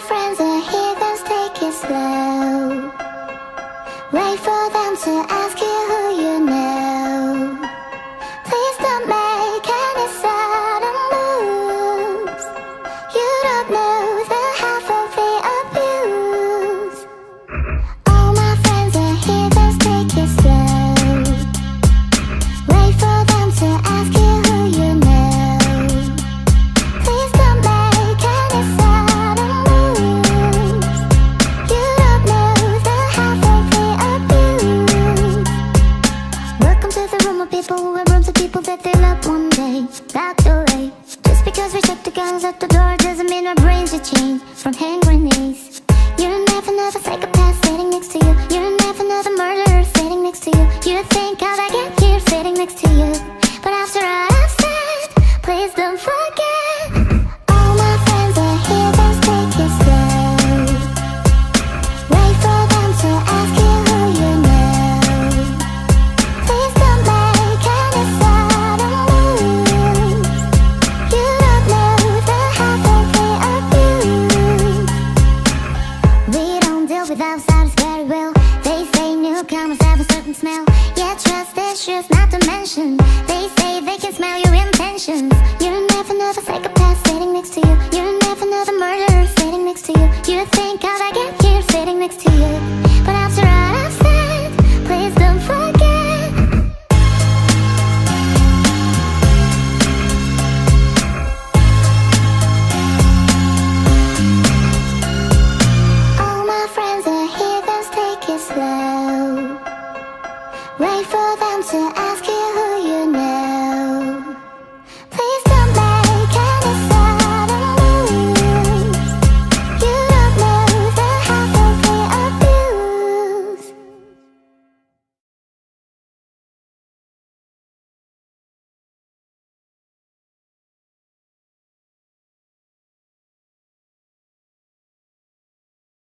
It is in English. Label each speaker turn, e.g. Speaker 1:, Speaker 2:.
Speaker 1: friends are heathens, take it slow. Wait for them to ask you who you know. Please don't make any sudden moves. You don't know the half of the abuse. All my friends are heathens, take it slow. Wait for them to ask you who you know. Please don't make any sudden moves. You don't know the half of the abuse. Welcome to the room of people who have rooms of people that they love one day. Locked away. Just because we shut the guns at the door doesn't mean our brains are changed from hand grenades. You don't have another psychopath sitting next to you. You don't have another murderer sitting next to you. You think how'd I get here sitting next to you? But after all I've said, please don't forget. All my friends are heathens, take it slow. Wait for them to ask you who you know. Please don't make any sudden moves. You don't know the half of the abuse. We don't deal with outsiders very well. They say newcomers have a certain smell. Yeah, trust issues not to mention. They say they can smell your intentions. You don't have another psychopath sitting next to you. You don't